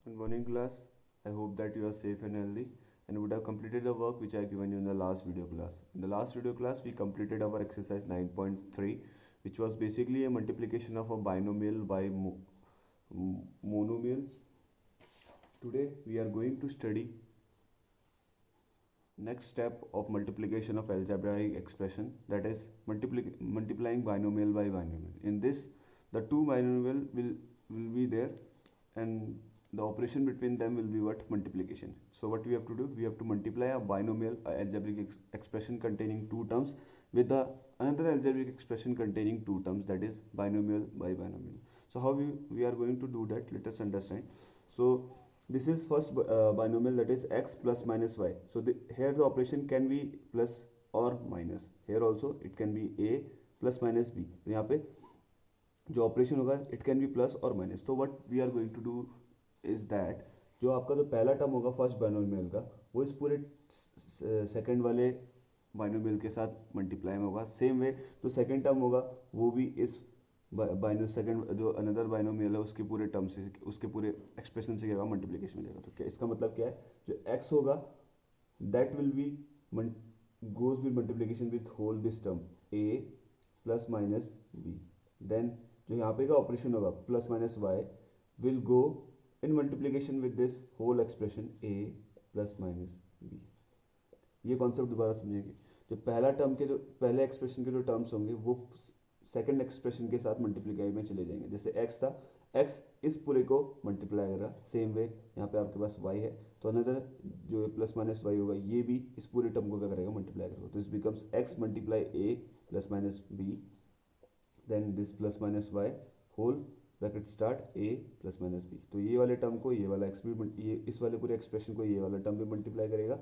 Good morning class. I hope that you are safe and healthy and would have completed the work which I have given you in the last video class. In the last video class we completed our exercise 9.3, which was basically a multiplication of a binomial by monomial. Today we are going to study next step of multiplication of algebraic expression, that is multiplying binomial by binomial. In this the two binomial will be there and the operation between them will be what? Multiplication. So what we have to do, we have to multiply a binomial algebraic expression containing two terms with the another algebraic expression containing two terms, that is binomial by binomial. So how we are going to do that, let us understand. So this is first binomial, that is x plus minus y. So here the operation can be plus or minus. Here also it can be a plus minus b. तो यहाँ पे जो operation होगा it can be plus और minus. तो what we are going to do is that, जो आपका जो पहला टर्म होगा फर्स्ट बाइनोमियल का, वो इस पूरे सेकंड वाले बाइनोमियल के साथ मल्टीप्लाई में होगा. सेम वे जो सेकंड टर्म होगा वो भी इस बाइनो सेकंड जो अनदर बाइनोमियल है उसके पूरे टर्म से, उसके पूरे एक्सप्रेशन से क्या होगा? मल्टीप्लिकेशन में जाएगा. तो क्या इसका मतलब क्या है? जो x होगा that will be goes with multiplication with whole this term a plus minus b. then जो यहाँ पे का ऑपरेशन होगा plus minus y will go in multiplication with this whole expression a plus minus b. ये concept दोबारा समझेंगे. जो पहला टर्म के जो पहले एक्सप्रेशन के जो टर्म्स होंगे वो सेकंड एक्सप्रेशन के साथ मल्टीप्लाई में चले जाएंगे. जैसे x था, x इस पूरे को मल्टीप्लाई करेगा. सेम वे यहाँ पे आपके पास y है तो अनदर जो प्लस माइनस y होगा ये भी इस पूरे टर्म को क्या करेगा? मल्टीप्लाई करेगा. तो इस becomes x multiply a plus minus b, then this plus minus y whole bracket start a plus minus b. तो ये वाले टर्म को ये वाला x भी, ये इस वाले पूरे एक्सप्रेशन को ये वाला टर्म भी मल्टीप्लाई करेगा,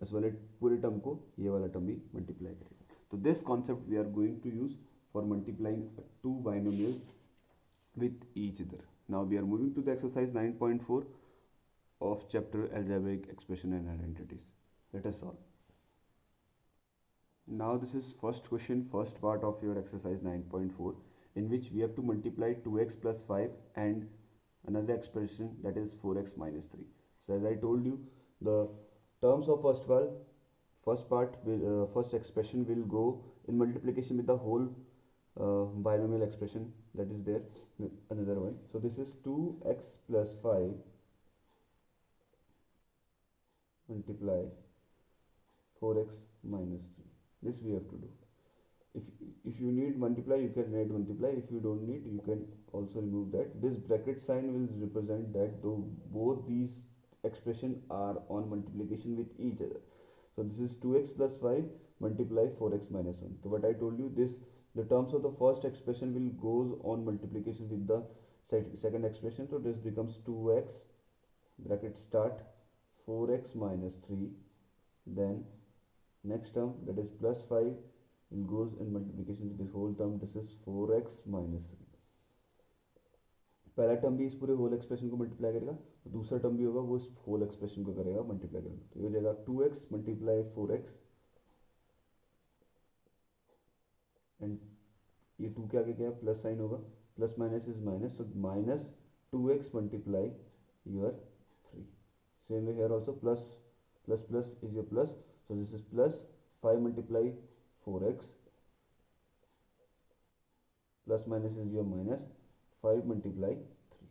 इस वाले पूरे टर्म को ये वाला टर्म भी मल्टीप्लाई करेगा. तो this concept we are going to use for multiplying two binomials with each other. Now we are moving to the exercise 9.4 of chapter algebraic expression and identities. Let us solve. Now this is first question, first part of your exercise 9.4, in which we have to multiply 2x plus 5 and another expression, that is 4x minus 3. So as I told you, the terms of first part will first expression will go in multiplication with the whole binomial expression that is there, another one. So this is 2x plus 5 multiply 4x minus 3. This we have to do. If you need multiply, you can write multiply. If you don't need, you can also remove that. This bracket sign will represent that though both these expression are on multiplication with each other. So this is 2x plus 5 multiply 4x minus 1. So what I told you, this the terms of the first expression will goes on multiplication with the second expression. So this becomes 2x bracket start 4x minus 3, then next term, that is plus 5, will goes in multiplication with this whole term. This is 4x minus 3. पहला term भी इस पूरे whole expression को multiply करेगा, तो दूसरा term भी होगा वो इस होल एक्सप्रेशन को करेगा मल्टीप्लाई करेगा. तो ये हो जाएगा 2x मल्टीप्लाई 4x, एंड ये 2 के आगे क्या है? प्लस साइन होगा, plus minus is minus, so minus 2x multiply your 3. Same way here also, plus is your plus, so this is plus 5 multiply 4x, plus minus is your minus 5 multiply 3.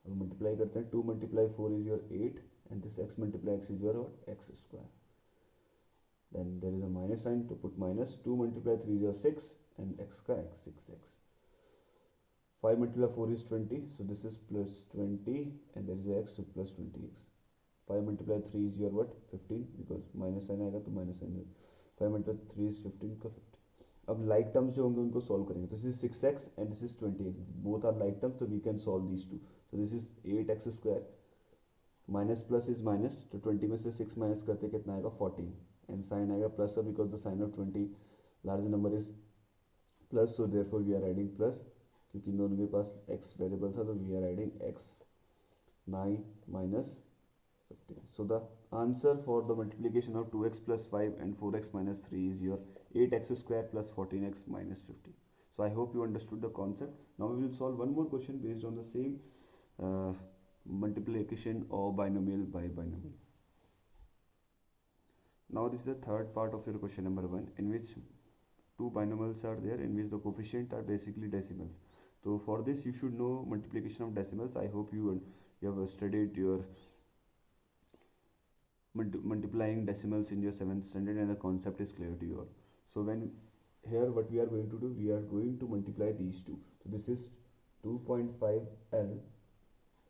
अब multiply करते हैं, 2 multiply 4 is your 8 and this x multiply x is your x square. Then there is a minus sign to put minus. 2 multiply 3 is your 6 and x का x 6x. 5 multiply 4 is 20, so this is plus 20 and there is a x to plus 20x. 5 multiply 3 is your what? 15, because minus sign आएगा तो minus sign. 5 multiply 3 is 15 का 50. अब like terms जो होंगे उनको solve करेंगे. This is 6x and this is 20x. Both are like terms, so we can solve these two. So this is 8x square. Minus plus is minus, तो 20 में से 6 minus करते कितना आएगा? 14. And sign आएगा plus, because the sign of 20 large number is plus, so therefore we are adding plus. क्योंकि इन दोनों के पास x वेरिएबल था तो we are adding x. 9 minus 15. So the answer for the multiplication of 2x plus 5 and 4x minus 3 is your 8x square plus 14x minus 15. So I hope you understood the concept. Now we will solve one more question based on the same multiplication of binomial by binomial. Now this is the third part of your question number 1, in which two binomials are there in which the coefficient are basically decimals. So for this you should know multiplication of decimals. I hope you have studied your multiplying decimals in your 7th standard and the concept is clear to you all. So when here what we are going to do, we are going to multiply these two. So this is 2.5L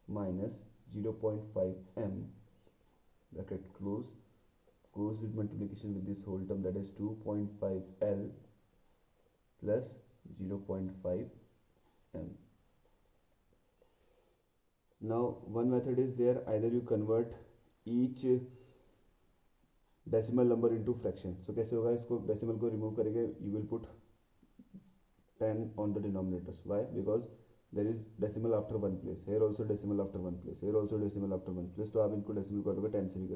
minus 0.5M bracket close, goes with multiplication with this whole term, that is 2.5L plus 0.5M. Now one method is there, either you convert each decimal number into fraction. So कैसे होगा, इसको decimal को remove करेंगे, you will put 10 on the denominators. Why? Because there is decimal after one place, here also decimal after one place, here also decimal after one place. तो आप इनको decimal कर दोगे 10 से भी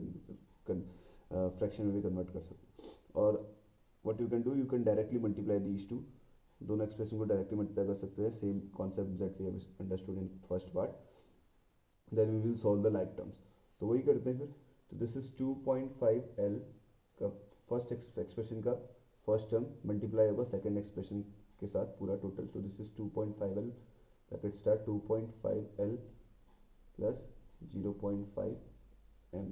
फ्रैक्शन में भी कन्वर्ट कर सकते. और what you can do, you can directly multiply these two, दोनों एक्सप्रेशन को डायरेक्टली मल्टीप्लाई कर सकते हैं, same concept that we have understood in first part. Then we will solve the like terms. तो वही करते हैं फिर. तो दिस इज 2.5L का फर्स्ट एक्सप्रेशन का फर्स्ट टर्म मल्टीप्लाई होगा सेकेंड एक्सप्रेशन के साथ पूरा टोटल. तो this is 2.5L bracket start 2.5L plus 0.5M.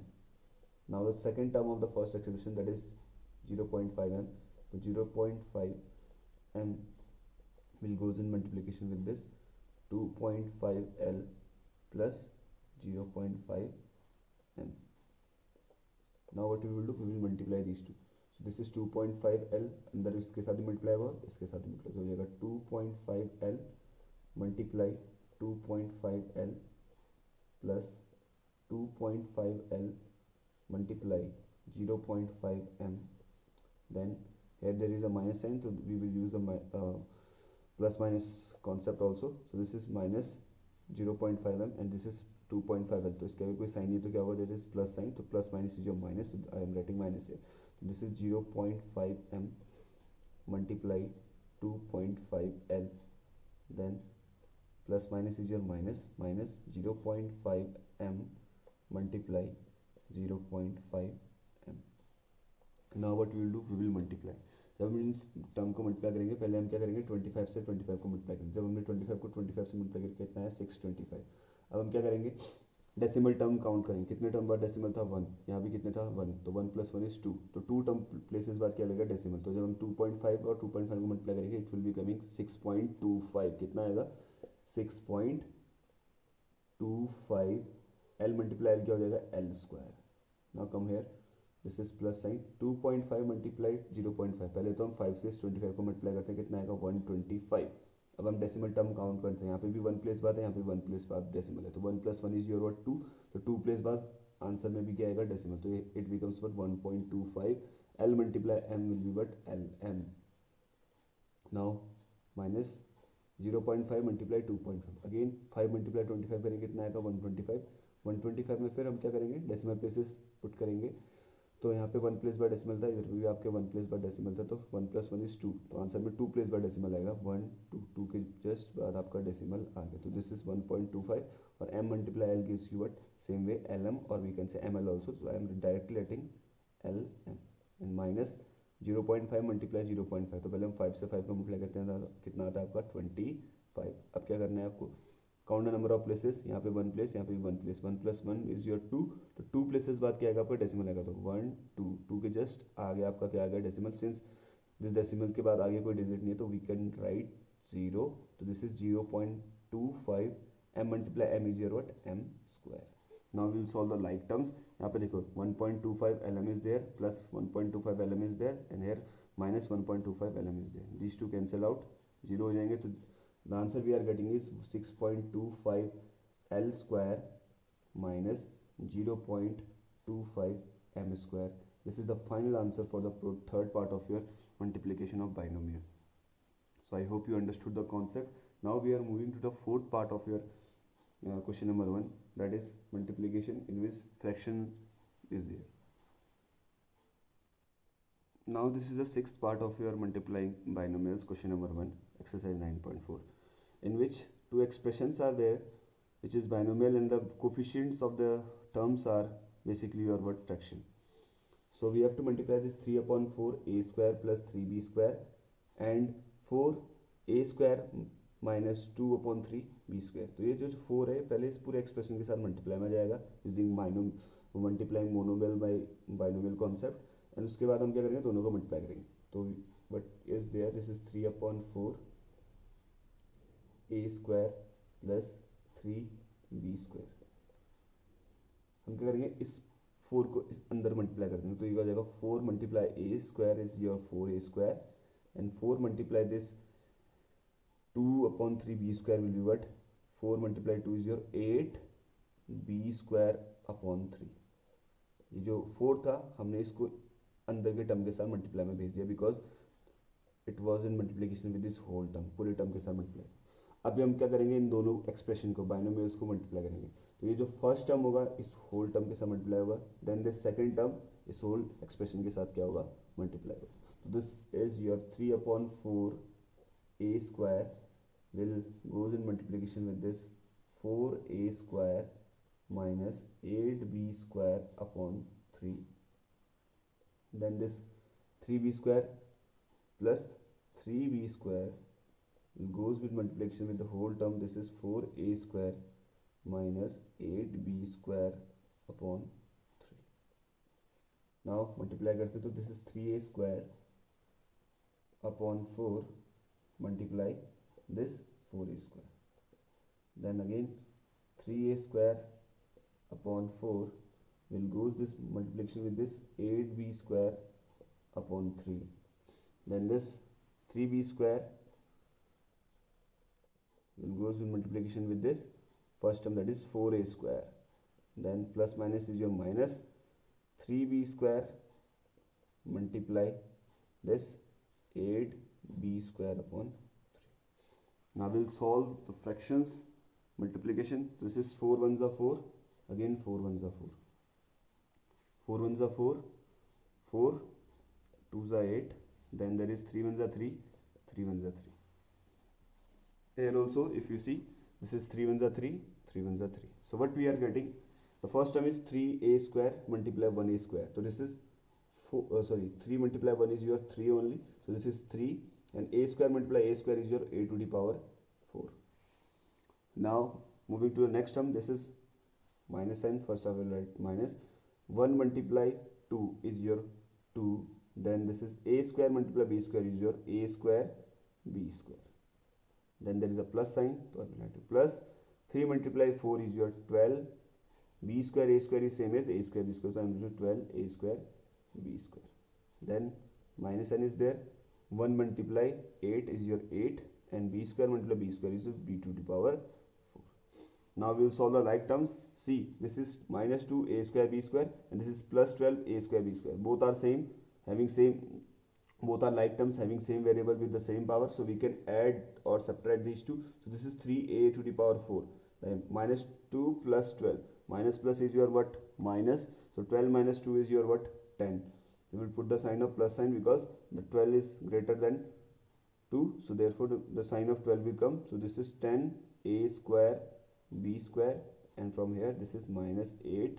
Now the second term of the first expression that is 0.5M. तो 0.5M will goes in multiplication with this 2.5L plus 0.5M. Now what we will do, we will multiply these two. So this is 2.5L, अंदर इसके साथ ही multiply होगा, इसके साथ ही multiply हो जाएगा. 2.5L multiply 2.5L plus 2.5L multiply 0.5M. Then here there is a minus sign, so we will use the plus minus concept also. So this is minus 0.5M and this is 2.5L. तो इसके अगर कोई sign नहीं तो क्या होगा, there is plus sign, तो plus minus is your minus, I am writing minus here. तो this is 0.5M multiply 2.5L, then plus minus is your minus, minus 0.5M multiply 0.5M. Now what we will do, we will multiply. जब हम इस term को multiply करेंगे, पहले हम क्या करेंगे, 25 से 25 को मल्टीप्लाई करेंगे. जब हमने 25 को 25 से मल्टीप्लाई करके कितना है 625. अब हम क्या करेंगे, डेसिमल टर्म काउंट करेंगे. कितने टर्म बाद डेसिमल था 1, यहाँ भी कितने था 1, तो 1 + 1 = 2. तो 2 टर्म प्लेसेस बाद क्या लगेगा डेसिमल. तो जब हम 2.5 और 2.5 को मल्टीप्लाई करेंगे, इट विल बी कमिंग 6.25. कितना आएगा 6.25. L मल्टीप्लाई L क्या हो जाएगा L square. Now come here, this is plus sign. 2.5 multiply 0.5, पहले तो हम 5 से 25 को मल्टीप्लाई करते हैं, कितना आएगा 125. अब हम डेसिमल टर्म काउंट करते हैं, यहाँ पे भी 1 प्लेस बाद है, यहाँ पे 1 प्लेस बाद डेसिमल है. तो 1 + 1 इज योर व्हाट 2. तो 2 प्लेस बाद आंसर में भी क्या आएगा डेसिमल. तो it becomes what 1.25. L multiply M will be what LM. Now minus 0.5 multiply 2.5, again 5 multiply 25 करेंगे, कितना आएगा 125. 125 में फिर हम क्या करेंगे, डेसिमल प्लेसेस पुट करेंगे. तो यहाँ पे 1 प्लेस बाय डेसिमल था, इधर भी आपके 1 प्लेस बाय डेसिमल था, तो 1 + 1 = 2. तो आंसर में 2 प्लेस बाय डेसिमल आएगा. 1 2 2 के जस्ट बाद आपका डेसिमल आ गया. तो दिस इज 1.25 और M multiply L gives you what same way LM और we can say ML also. So I am directly writing LM and minus 0.5 multiply 0.5. तो पहले हम 5 से 5 को मल्टीप्लाई करते हैं, कितना आता है आपका 25. अब क्या करना है आपको, count the number of places. यहाँ पे 1 प्लेस, यहाँ पे 1 प्लेस. 1 + 1 is your 2. तो 2 प्लेसेस बाद क्या आएगा आपका डेसिमल आएगा. तो 1 2 2 के जस्ट आगे आपका क्या आ गया डेसिमल. सिंस दिस डेसिमल के बाद आगे कोई डिजिट नहीं है, तो वी कैन राइट 0. तो this is 0.25. M multiply M is your what M square. Now we will solve the like terms. यहाँ पे देखो 1.25 LM is there plus 1.25 LM is there and here minus 1.25 LM is there. These two cancel out, 0 हो जाएंगे. तो the answer we are getting is 6.25 L square minus 0.25 M square. This is the final answer for the third part of your multiplication of binomial. So I hope you understood the concept. Now we are moving to the fourth part of your question number 1, that is multiplication in which fraction is there. Now this is the sixth part of your multiplying binomials question number 1, exercise 9.4, in which two expressions are there which is binomial, and the coefficients of the terms are basically your what, fraction. So we have to multiply this 3 upon 4 a square plus 3b square and 4 a square minus 2 upon 3 b square. तो ये जो 4 है पहले इस पूरे expression के साथ multiply में जाएगा using multiplying monomial by binomial concept, and उसके बाद हम क्या करेंगे, दोनों को मल्टीप्लाई करेंगे. तो what is there, this is 3 upon 4 a square plus 3b square. हम क्या करेंगे, इस 4 को इस अंदर मल्टीप्लाई कर देंगे, तो ये हो जाएगा 4 multiply a square is your 4a square and 4 multiply this 2 upon 3b square will be what, 4 multiply 2 is your 8b square upon 3. ये जो 4 था हमने इसको अंदर के टर्म के साथ मल्टीप्लाई में भेज दिया because it was in multiplication with this whole term, पूरे टर्म के साथ मल्टीप्लाई. अभी हम क्या करेंगे, इन दोनों एक्सप्रेशन को बाइनोमियल्स को मल्टीप्लाई करेंगे. तो ये जो फर्स्ट टर्म होगा इस होल टर्म के साथ मल्टीप्लाई होगा, देन दिस सेकंड टर्म इस होल एक्सप्रेशन के साथ क्या होगा, मल्टीप्लाई होगा. तो this is your 3 upon 4 a square will goes in multiplication with this 4a square minus 8b square upon 3, then this 3b square plus 3b square goes with multiplication with the whole term, this is 4a square minus 8b square upon 3. now multiply करते तो this is 3a square upon 4 multiply this 4a square, then again 3a square upon 4 will goes this multiplication with this 8b square upon 3, then this 3b square will goes with multiplication with this first term, that is 4a square, then plus minus is your minus 3b square multiply this 8b square upon 3. Now we'll solve the fractions multiplication. This is 4 ones are 4, again 4 ones are 4, 4 ones are 4, 4 2s are 8, then there is 3 ones are 3, 3 ones are 3. Here also if you see, this is 3 ones are 3, 3 ones are 3. So what we are getting, the first term is 3a square multiply 1a square. So this is 3 multiply 1 is your 3 only, so this is 3, and a square multiply a square is your a to the power 4. Now moving to the next term, this is minus sign, first I will write minus 1 multiply 2 is your 2, then this is a square multiply b square is your a square b square, then there is a plus sign, so I will write plus 3 multiply 4 is your 12, b square a square is same as a square b square, so I am writing 12 a square b square, then minus sign is there, 1 multiply 8 is your 8, and b square multiply b square is b to the power 4. Now we will solve the like terms. See, this is minus 2 a square b square and this is plus 12 a square b square. Both are same, both are like terms having same variable with the same power, so we can add or subtract these two. So this is 3a to the power 4, then minus 2 plus 12, minus plus is your what, minus, so 12 minus 2 is your what, 10. We will put the sign of plus sign because the 12 is greater than 2, so therefore the sign of 12 will come. So this is 10 a square b square, and from here this is minus 8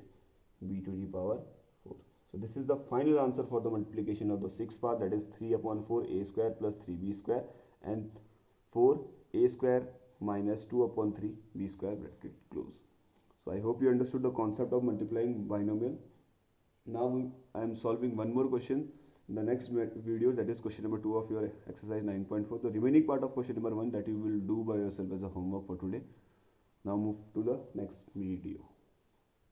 b to the power 4. So this is the final answer for the multiplication of the sixth part, that is 3 upon 4 a square plus 3b square and 4 a square minus 2 upon 3 b square bracket close. So I hope you understood the concept of multiplying binomial. Now I am solving one more question in the next video, that is question number 2 of your exercise 9.4. The remaining part of question number 1 that you will do by yourself as a homework for today. Now move to the next video.